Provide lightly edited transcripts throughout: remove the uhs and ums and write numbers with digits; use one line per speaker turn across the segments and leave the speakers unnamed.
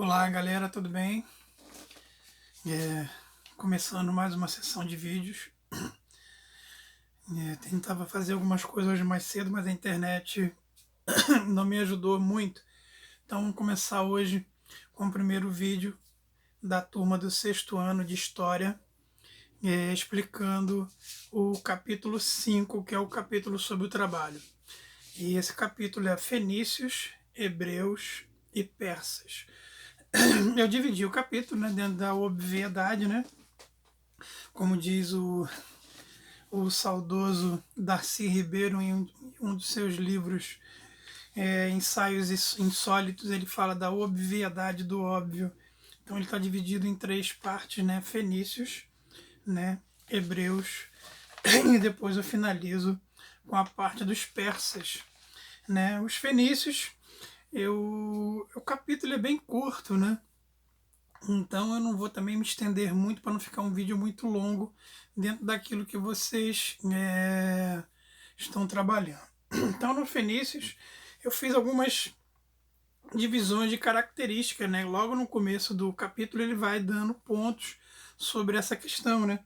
Olá galera, tudo bem? Começando mais uma sessão de vídeos. Tentava fazer algumas coisas hoje mais cedo, mas a internet não me ajudou muito. Então vamos começar hoje com o primeiro vídeo da turma do sexto ano de História, explicando o capítulo 5, que é o capítulo sobre o trabalho. E esse capítulo é Fenícios, Hebreus e Persas. Eu dividi o capítulo, né, dentro da obviedade, né? Como diz o saudoso Darcy Ribeiro em um dos seus livros, Ensaios Insólitos, ele fala da obviedade do óbvio. Então ele está dividido em três partes, né? Fenícios, né? Hebreus, e depois eu finalizo com a parte dos persas, né? Os fenícios, o capítulo é bem curto, né? Então eu não vou também me estender muito para não ficar um vídeo muito longo dentro daquilo que vocês estão trabalhando. Então no Fenícios eu fiz algumas divisões de características, né? Logo no começo do capítulo ele vai dando pontos sobre essa questão, né?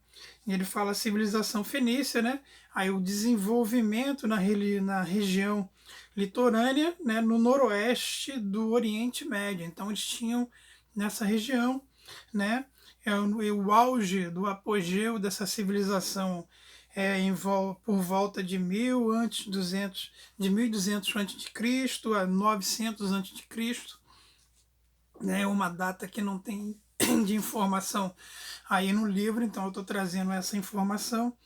E ele fala a civilização fenícia, né? Aí o desenvolvimento na região litorânea, né? No noroeste do Oriente Médio. Então eles tinham nessa região, né? O auge do apogeu dessa civilização por volta de 1200, de 1200 a.C. a 900 a.C., né? Uma data que não tem de informação aí no livro, então eu estou trazendo essa informação.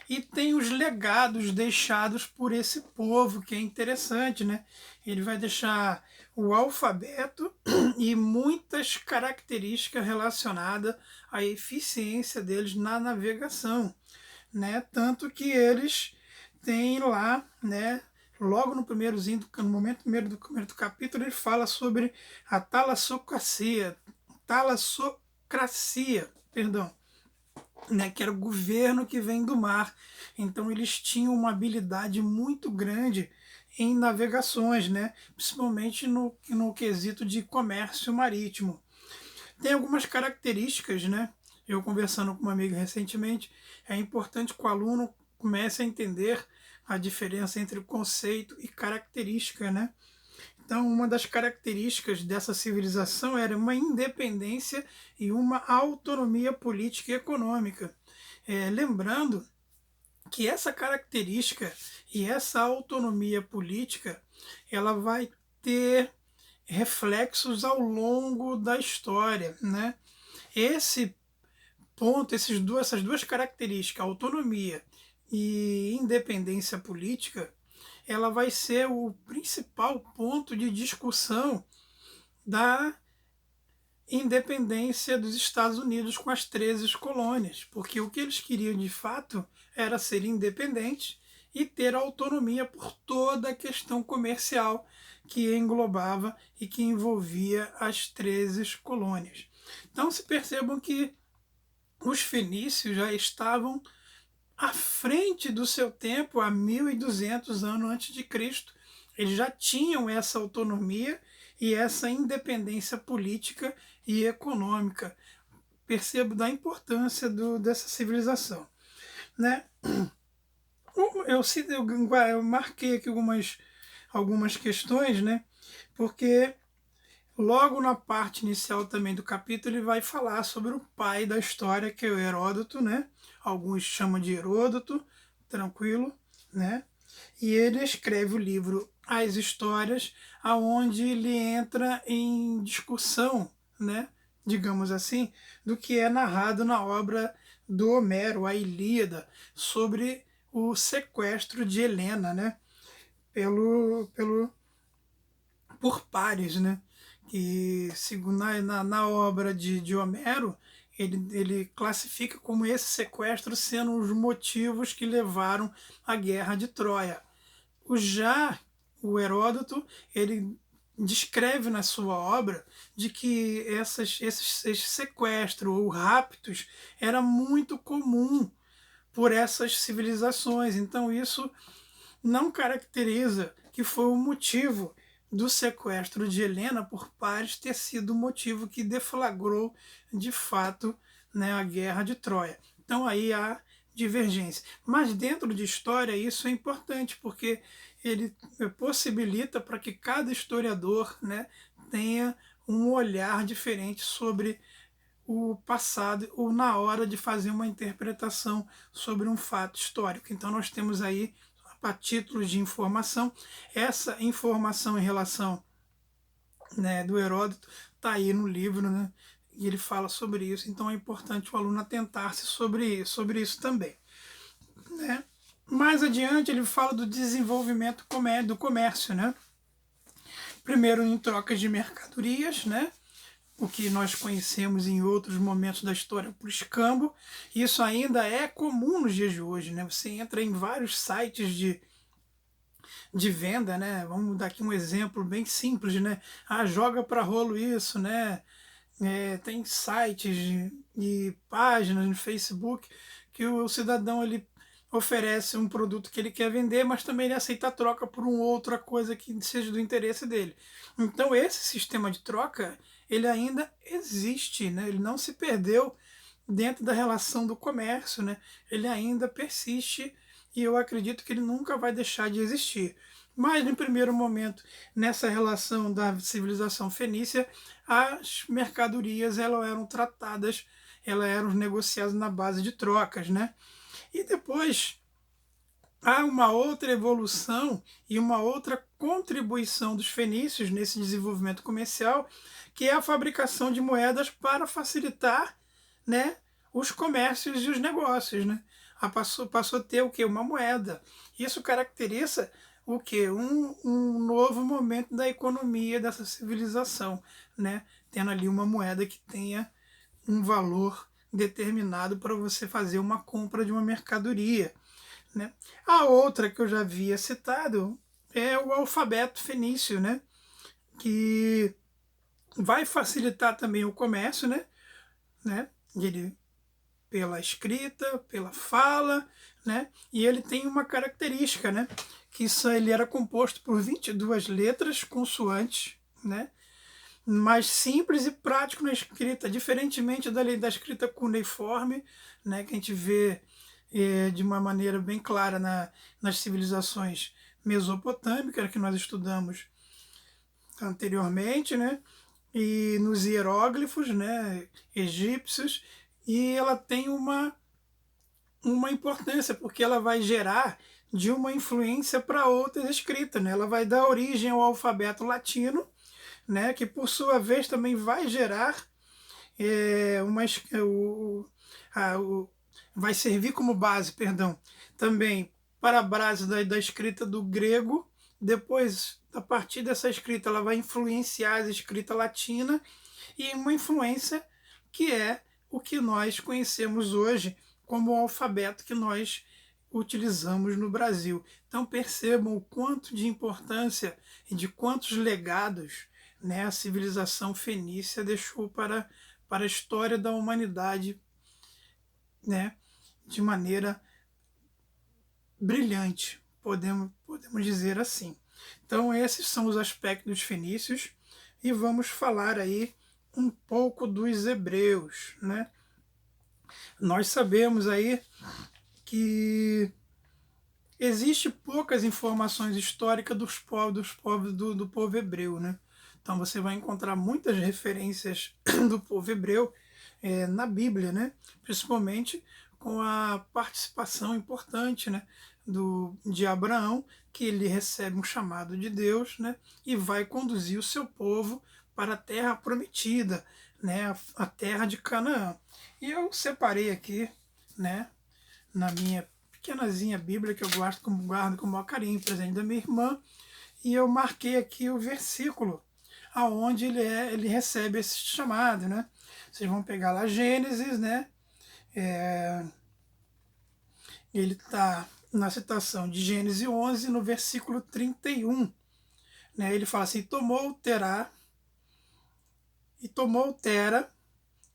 E tem os legados deixados por esse povo, que é interessante, né? Ele vai deixar o alfabeto e muitas características relacionadas à eficiência deles na navegação, né? Tanto que eles têm lá, né? Logo no no momento primeiro do capítulo, ele fala sobre a talassocracia, perdão, né, que era o governo que vem do mar. Então eles tinham uma habilidade muito grande em navegações, né, principalmente no quesito de comércio marítimo. Tem algumas características, né? Eu conversando com uma amiga recentemente, é importante que o aluno comece a entender a diferença entre conceito e característica, né? Então, uma das características dessa civilização era uma independência e uma autonomia política e econômica. Lembrando que essa característica e essa autonomia política, ela vai ter reflexos ao longo da história, né? Esse ponto, essas duas características, autonomia e independência política, ela vai ser o principal ponto de discussão da independência dos Estados Unidos com as 13 colônias, porque o que eles queriam de fato era ser independentes e ter autonomia por toda a questão comercial que englobava e que envolvia as 13 colônias. Então se percebam que os fenícios já estavam à frente do seu tempo, há 1200 anos antes de Cristo. Eles já tinham essa autonomia e essa independência política e econômica. Percebo da importância dessa civilização, né? Eu marquei aqui algumas questões, né? Porque logo na parte inicial também do capítulo ele vai falar sobre o pai da história, que é o Heródoto, né? Alguns chamam de Heródoto, tranquilo, né? E ele escreve o livro As Histórias, aonde ele entra em discussão, né? Digamos assim, do que é narrado na obra do Homero, a Ilíada, sobre o sequestro de Helena, né? Por Paris, né? Que segundo na obra de Homero, ele classifica como esse sequestro sendo os motivos que levaram à guerra de Troia. O Heródoto, ele descreve na sua obra de que esses sequestros ou raptos era muito comum por essas civilizações. Então isso não caracteriza que foi o motivo do sequestro de Helena por Paris ter sido o motivo que deflagrou, de fato, né, a Guerra de Troia. Então aí há divergência. Mas dentro de história isso é importante, porque ele possibilita para que cada historiador, né, tenha um olhar diferente sobre o passado ou na hora de fazer uma interpretação sobre um fato histórico. Então nós temos aí, para títulos de informação, essa informação em relação, né, do Heródoto está aí no livro, né, e ele fala sobre isso. Então é importante o aluno atentar-se sobre isso também, né? Mais adiante ele fala do desenvolvimento do comércio, né? Primeiro em trocas de mercadorias, né? O que nós conhecemos em outros momentos da história por escambo. Isso ainda é comum nos dias de hoje, né? Você entra em vários sites de venda, né? Vamos dar aqui um exemplo bem simples, né? Ah, joga para rolo isso, né? Tem sites e páginas no Facebook que o cidadão ele oferece um produto que ele quer vender, mas também ele aceita a troca por uma outra coisa que seja do interesse dele. Então esse sistema de troca ele ainda existe, né? Ele não se perdeu dentro da relação do comércio, né? Ele ainda persiste e eu acredito que ele nunca vai deixar de existir. Mas, no primeiro momento, nessa relação da civilização fenícia, as mercadorias elas eram tratadas, elas eram negociadas na base de trocas, né? E depois há uma outra evolução e uma outra contribuição dos fenícios nesse desenvolvimento comercial, que é a fabricação de moedas para facilitar, né, os comércios e os negócios, né? Passou a ter o que? Uma moeda. Isso caracteriza o que? Um novo momento da economia dessa civilização, né? Tendo ali uma moeda que tenha um valor determinado para você fazer uma compra de uma mercadoria, né? A outra que eu já havia citado é o alfabeto fenício, né? Que vai facilitar também o comércio, né? Ele, pela escrita, pela fala, né? E ele tem uma característica, né? Que ele era composto por 22 letras consoantes, né? Mais simples e prático na escrita, diferentemente da escrita cuneiforme, né? Que a gente vê de uma maneira bem clara nas civilizações mesopotâmicas que nós estudamos anteriormente, né? E nos hieróglifos, né, egípcios, e ela tem uma importância, porque ela vai gerar de uma influência para outras escritas, né? Ela vai dar origem ao alfabeto latino, né, que por sua vez também vai gerar uma, vai servir como base, perdão, também para a base da escrita do grego. Depois, a partir dessa escrita, ela vai influenciar a escrita latina e uma influência que é o que nós conhecemos hoje como o alfabeto que nós utilizamos no Brasil. Então percebam o quanto de importância e de quantos legados, né, a civilização fenícia deixou para a história da humanidade, né, de maneira brilhante, podemos dizer assim. Então esses são os aspectos fenícios e vamos falar aí um pouco dos hebreus, né? Nós sabemos aí que existe poucas informações históricas do povo hebreu, né? Então você vai encontrar muitas referências do povo hebreu na Bíblia, né? Principalmente com a participação importante, né, de Abraão, que ele recebe um chamado de Deus, né, e vai conduzir o seu povo para a terra prometida, né, a terra de Canaã. E eu separei aqui, né, na minha pequenazinha Bíblia, que eu guardo com o maior carinho, presente da minha irmã, e eu marquei aqui o versículo aonde ele recebe esse chamado, né? Vocês vão pegar lá Gênesis, né? Ele está na citação de Gênesis 11, no versículo 31. Né? Ele fala assim, tomou Tera,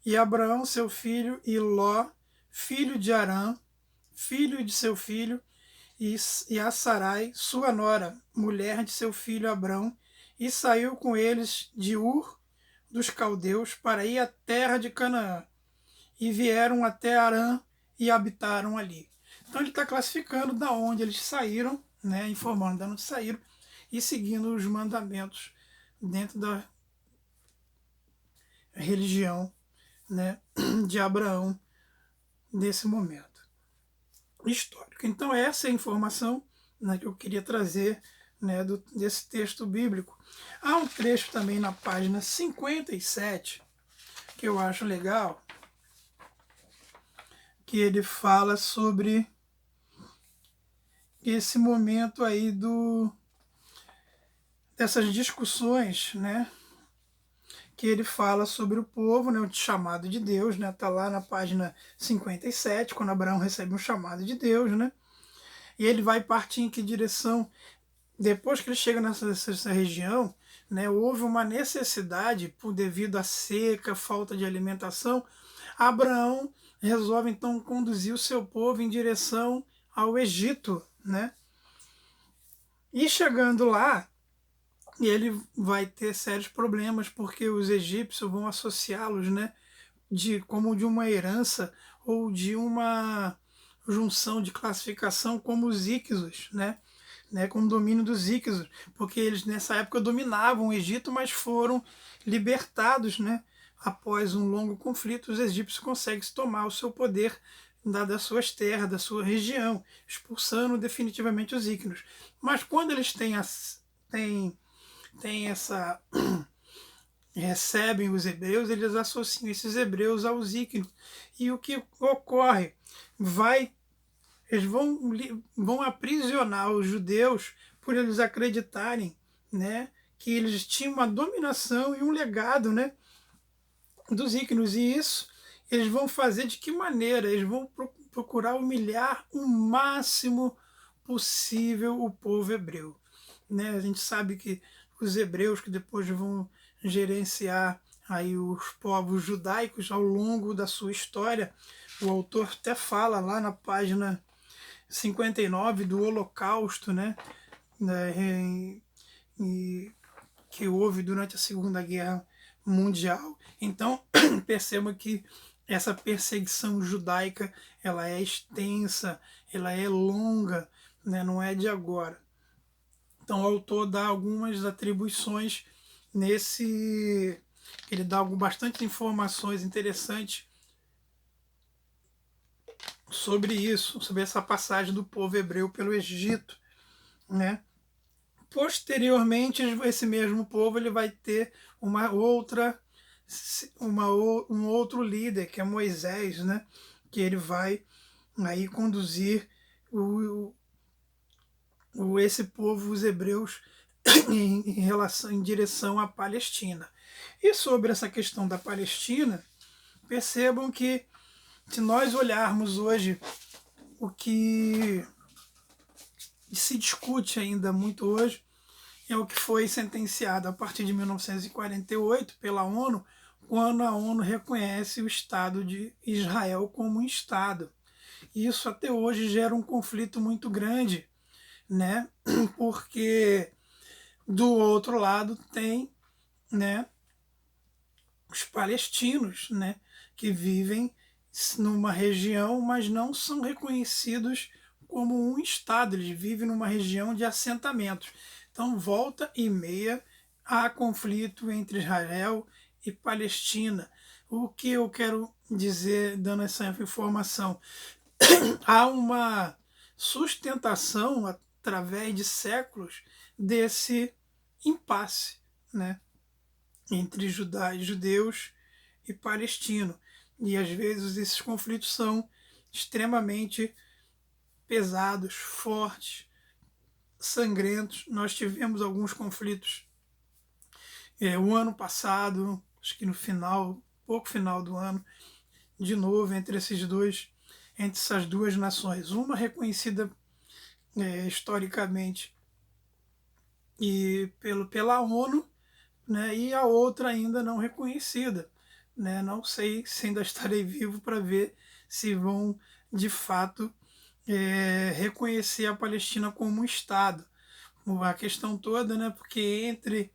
e Abraão, seu filho, e Ló, filho de Arã, filho de seu filho, e a Sarai, sua nora, mulher de seu filho Abrão, e saiu com eles de Ur dos caldeus para ir à terra de Canaã, e vieram até Arã e habitaram ali. Então ele está classificando da onde eles saíram, né, informando de onde saíram e seguindo os mandamentos dentro da religião, né, de Abraão nesse momento histórico. Então essa é a informação, né, que eu queria trazer, né, desse texto bíblico. Há um trecho também na página 57 que eu acho legal, que ele fala sobre esse momento aí dessas discussões, né, que ele fala sobre o povo, né, o chamado de Deus, né, tá lá na página 57, quando Abraão recebe um chamado de Deus, né, e ele vai partir em que direção? Depois que ele chega nessa região, né, houve uma necessidade devido à seca, falta de alimentação. Abraão resolve então conduzir o seu povo em direção ao Egito, né? E chegando lá, ele vai ter sérios problemas porque os egípcios vão associá-los, né, como de uma herança ou de uma junção de classificação como os Íquesos, né, com o domínio dos Íquesos, porque eles nessa época dominavam o Egito, mas foram libertados, né, após um longo conflito. Os egípcios conseguem tomar o seu poder das suas terras, da sua região, expulsando definitivamente os íquenos. Mas quando eles têm essa recebem os hebreus, eles associam esses hebreus aos íquenos. E o que ocorre? Eles vão aprisionar os judeus por eles acreditarem, né, que eles tinham uma dominação e um legado, né, dos íquenos. E isso eles vão fazer de que maneira? Eles vão procurar humilhar o máximo possível o povo hebreu, né? A gente sabe que os hebreus, que depois vão gerenciar aí os povos judaicos ao longo da sua história, o autor até fala lá na página 59 do Holocausto, né, que houve durante a Segunda Guerra Mundial. Então, perceba que essa perseguição judaica ela é extensa, ela é longa, né, não é de agora. Então, o autor dá algumas atribuições ele dá bastante informações interessantes sobre isso, sobre essa passagem do povo hebreu pelo Egito, né? Posteriormente, esse mesmo povo ele vai ter um outro líder, que é Moisés, né? Que ele vai aí conduzir esse povo, os hebreus, em direção à Palestina. E sobre essa questão da Palestina, percebam que, se nós olharmos hoje o que se discute ainda muito hoje, é o que foi sentenciado a partir de 1948 pela ONU, quando a ONU reconhece o Estado de Israel como um Estado. E isso até hoje gera um conflito muito grande, né? Porque do outro lado tem, né, os palestinos, né, que vivem numa região, mas não são reconhecidos como um Estado, eles vivem numa região de assentamentos. Então, volta e meia há conflito entre Israel e Palestina. O que eu quero dizer, dando essa informação? Há uma sustentação através de séculos desse impasse, né, entre judeus e palestinos. E às vezes esses conflitos são extremamente pesados, fortes, sangrentos. Nós tivemos alguns conflitos o ano passado, acho que no pouco final do ano, de novo entre essas duas nações, uma reconhecida historicamente pela ONU, né, e a outra ainda não reconhecida, né? Não sei se ainda estarei vivo para ver se vão de fato reconhecer a Palestina como um Estado. A questão toda, né, porque entre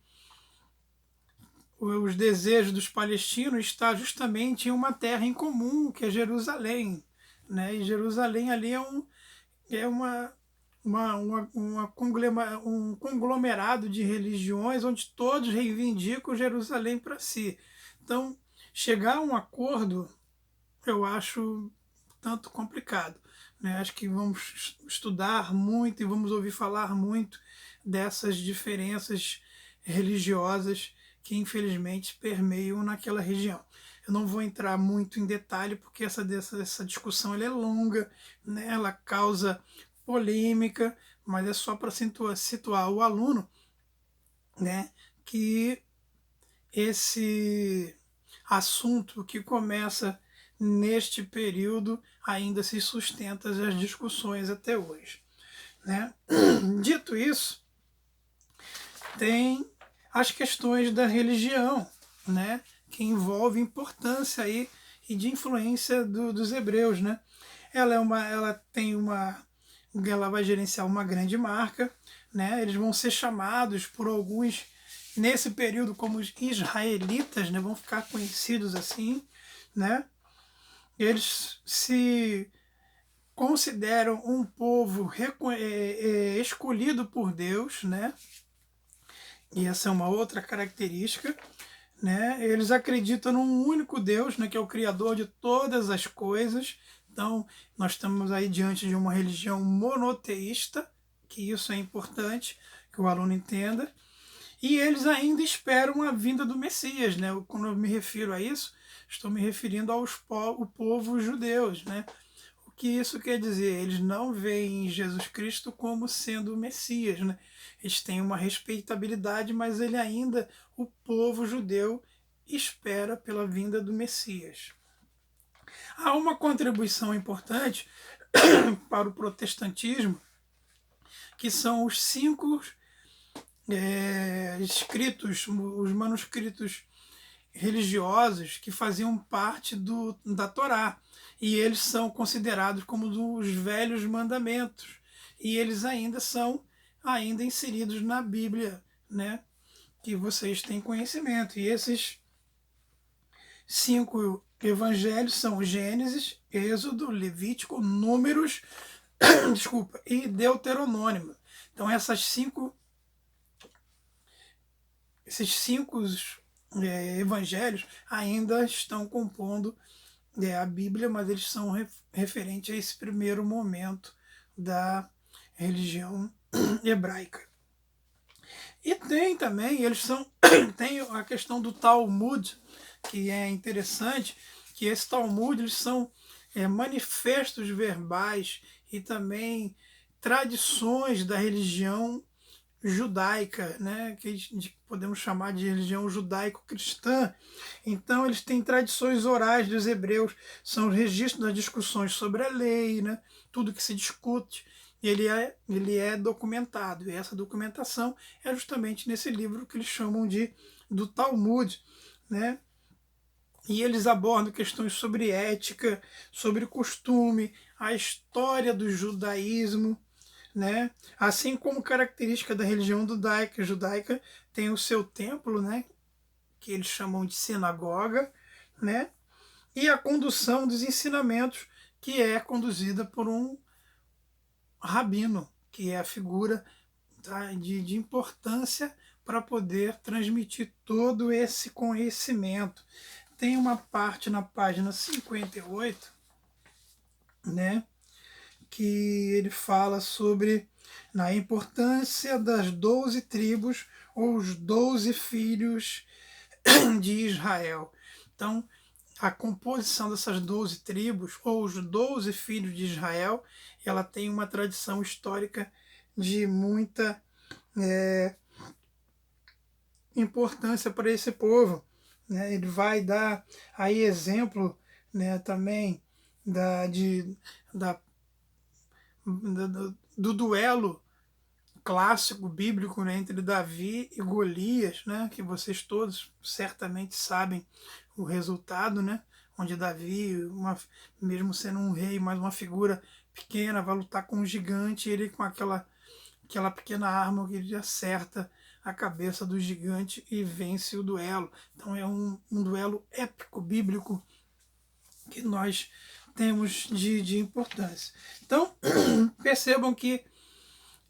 os desejos dos palestinos está justamente em uma terra em comum, que é Jerusalém, né? E Jerusalém ali é um conglomerado de religiões onde todos reivindicam Jerusalém para si. Então, chegar a um acordo, eu acho tanto complicado, né? Acho que vamos estudar muito e vamos ouvir falar muito dessas diferenças religiosas que infelizmente permeiam naquela região. Eu não vou entrar muito em detalhe porque essa discussão ela é longa, né? Ela causa polêmica, mas é só para situar o aluno, né, que esse assunto que começa neste período ainda se sustenta as discussões até hoje, né? Dito isso, tem as questões da religião, né, que envolve importância aí e de influência dos hebreus, né? Ela vai gerenciar uma grande marca, né? Eles vão ser chamados por alguns nesse período como os israelitas, né? Vão ficar conhecidos assim, né? Eles se consideram um povo escolhido por Deus, né? E essa é uma outra característica, né? Eles acreditam num único Deus, né, que é o Criador de todas as coisas. Então, nós estamos aí diante de uma religião monoteísta, que isso é importante que o aluno entenda. E eles ainda esperam a vinda do Messias, né? Quando eu me refiro a isso, estou me referindo ao povo judeus, né? O que isso quer dizer? Eles não veem Jesus Cristo como sendo o Messias, né? Eles têm uma respeitabilidade, mas o povo judeu, espera pela vinda do Messias. Há uma contribuição importante para o protestantismo, que são os 5 escritos, os manuscritos religiosos que faziam parte da Torá. E eles são considerados como os velhos mandamentos. E eles ainda são inseridos na Bíblia, né? Que vocês têm conhecimento. E esses 5 evangelhos são Gênesis, Êxodo, Levítico, Números, desculpa, e Deuteronômio. Então esses 5 evangelhos ainda estão compondo a Bíblia, mas eles são referentes a esse primeiro momento da religião hebraica. E tem também, tem a questão do Talmud, que é interessante, que esse Talmud eles são manifestos verbais e também tradições da religião judaica, né, que podemos chamar de religião judaico-cristã. Então eles têm tradições orais dos hebreus, são registros das discussões sobre a lei, né, tudo que se discute, ele é documentado. E essa documentação é justamente nesse livro que eles chamam do Talmud, né? E eles abordam questões sobre ética, sobre costume, a história do judaísmo, né? Assim como característica da religião judaica tem o seu templo, né? Que eles chamam de sinagoga, né? E a condução dos ensinamentos, que é conduzida por um rabino, que é a figura de importância para poder transmitir todo esse conhecimento. Tem uma parte na página 58, né, que ele fala sobre a importância das 12 tribos ou os 12 filhos de Israel. Então, a composição dessas 12 tribos, ou os 12 filhos de Israel, ela tem uma tradição histórica de muita importância para esse povo, né? Ele vai dar aí exemplo, né, também do duelo clássico bíblico, né, entre Davi e Golias, né, que vocês todos certamente sabem o resultado, né, onde Davi, mesmo sendo um rei, mas uma figura pequena, vai lutar com um gigante, e ele com aquela pequena arma que ele acerta a cabeça do gigante e vence o duelo. Então é um duelo épico, bíblico, que nós temos de importância. Então, percebam que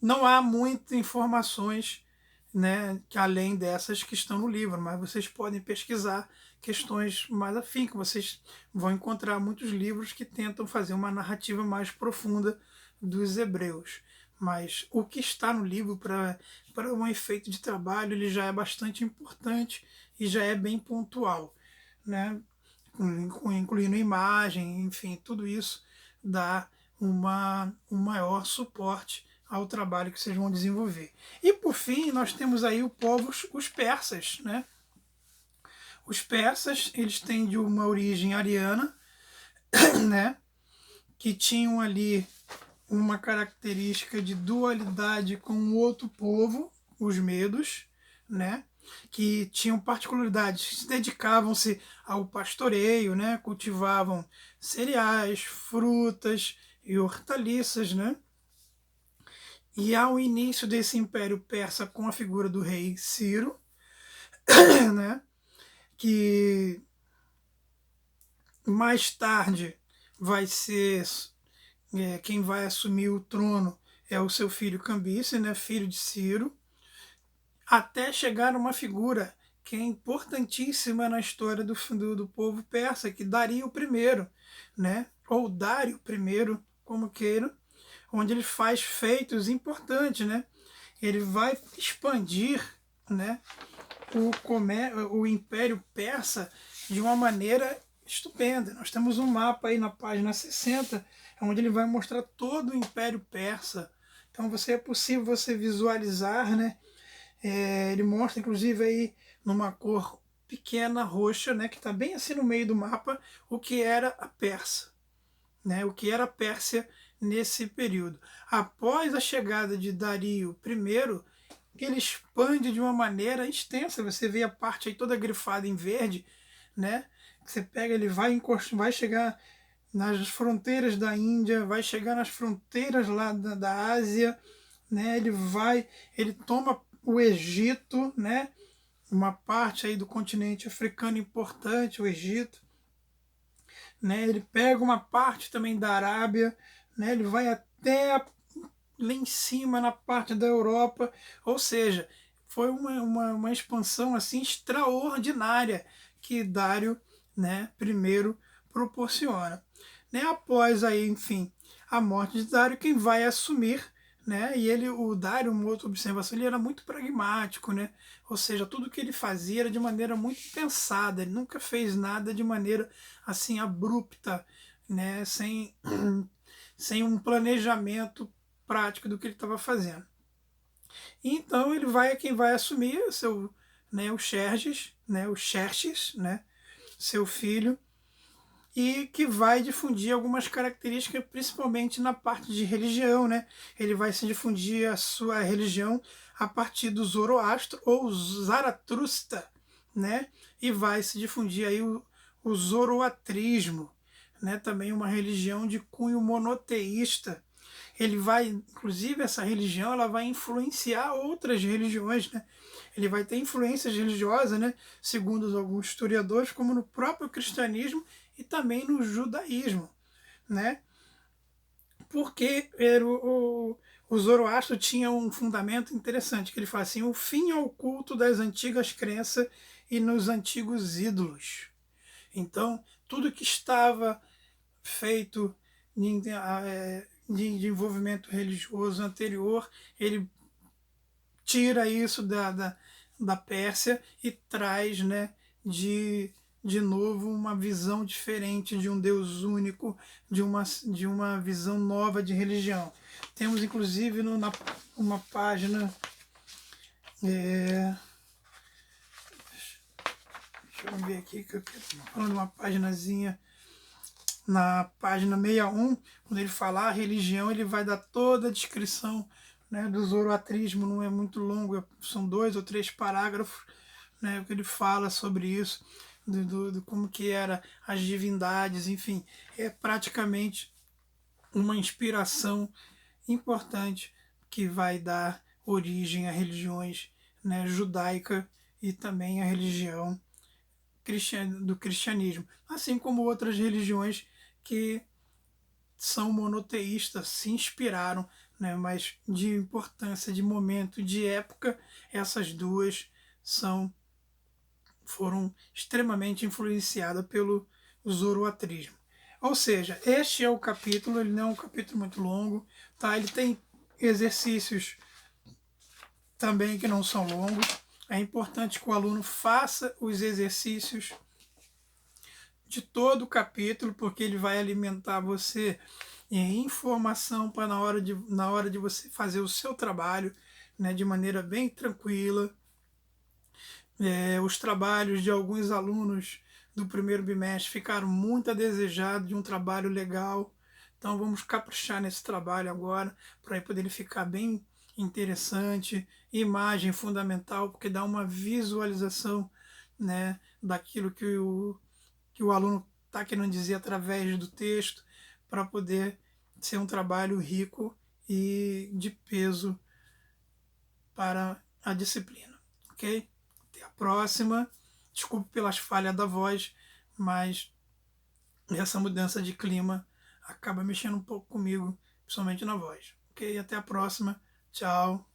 não há muitas informações, né, que além dessas que estão no livro, mas vocês podem pesquisar questões mais afins, que vocês vão encontrar muitos livros que tentam fazer uma narrativa mais profunda dos hebreus. Mas o que está no livro para um efeito de trabalho, ele já é bastante importante e já é bem pontual, né? Incluindo imagem, enfim, tudo isso dá um maior suporte ao trabalho que vocês vão desenvolver. E por fim, nós temos aí o povo, os persas, né? Os persas, eles têm de uma origem ariana, né? Que tinham ali uma característica de dualidade com o outro povo, os medos, né? Que tinham particularidades, dedicavam-se ao pastoreio, né? Cultivavam cereais, frutas e hortaliças, né? E ao início desse Império Persa, com a figura do rei Ciro, né? Que mais tarde vai ser quem vai assumir o trono é o seu filho Cambice, né, filho de Ciro, até chegar uma figura que é importantíssima na história do povo persa, que Dario I, né, ou Dário I, como queiram, onde ele faz feitos importantes, né? Ele vai expandir, né, o Império Persa de uma maneira estupenda. Nós temos um mapa aí na página 60, onde ele vai mostrar todo o Império Persa. Então é possível você visualizar, né? Ele mostra inclusive aí numa cor pequena, roxa, né, que está bem assim no meio do mapa, o que era a Pérsia, né, o que era a Pérsia nesse período. Após a chegada de Dario I, ele expande de uma maneira extensa. Você vê a parte aí toda grifada em verde, né? Você pega, ele vai chegar nas fronteiras da Índia, vai chegar nas fronteiras lá da Ásia, né? Ele toma o Egito, né? Uma parte aí do continente africano importante, o Egito, né? Ele pega uma parte também da Arábia, né? Ele vai até lá em cima na parte da Europa, ou seja, foi uma expansão assim extraordinária que Dário, né, primeiro proporciona. Né, após aí, enfim, a morte de Dário, quem vai assumir, né, e o Dário, uma outra observação, ele era muito pragmático, né, ou seja, tudo que ele fazia era de maneira muito pensada, ele nunca fez nada de maneira assim abrupta, né, sem um planejamento prático do que ele estava fazendo. Então quem vai assumir né, o Xerxes, né, seu filho, e que vai difundir algumas características, principalmente na parte de religião, né? Ele vai se difundir a sua religião a partir do Zoroastro ou Zaratustra, né? E vai se difundir aí o zoroatrismo, né? Também uma religião de cunho monoteísta. Inclusive essa religião, ela vai influenciar outras religiões, né? Ele vai ter influências religiosas, né? Segundo alguns historiadores, como no próprio cristianismo e também no judaísmo, né? Porque o Zoroastro tinha um fundamento interessante, que ele fala assim: o fim ao culto das antigas crenças e nos antigos ídolos. Então, tudo que estava feito de envolvimento religioso anterior, ele tira isso da Pérsia e traz, né, de novo uma visão diferente de um Deus único, de uma visão nova de religião. Temos inclusive uma página, deixa eu ver aqui, que eu quero falando uma paginazinha, na página 61, quando ele falar a religião, ele vai dar toda a descrição, né, do zoroatrismo. Não é muito longo, são 2 ou 3 parágrafos, né, que ele fala sobre isso, do como que era as divindades, enfim, é praticamente uma inspiração importante que vai dar origem a religiões né, judaica e também a religião do cristianismo, assim como outras religiões que são monoteístas, se inspiraram, né, mas de importância, de momento, de época, essas duas foram extremamente influenciadas pelo zoroatrismo. Ou seja, este é o capítulo, ele não é um capítulo muito longo, tá? Ele tem exercícios também que não são longos. É importante que o aluno faça os exercícios de todo o capítulo, porque ele vai alimentar você em informação para na hora de você fazer o seu trabalho, né, de maneira bem tranquila. Os trabalhos de alguns alunos do primeiro bimestre ficaram muito a desejar de um trabalho legal. Então vamos caprichar nesse trabalho agora para poder ele ficar bem interessante. Imagem fundamental, porque dá uma visualização, né, daquilo que o aluno está querendo dizer através do texto, para poder ser um trabalho rico e de peso para a disciplina. Ok? Até a próxima. Desculpe pelas falhas da voz, mas essa mudança de clima acaba mexendo um pouco comigo, principalmente na voz. Ok? Até a próxima. Tchau.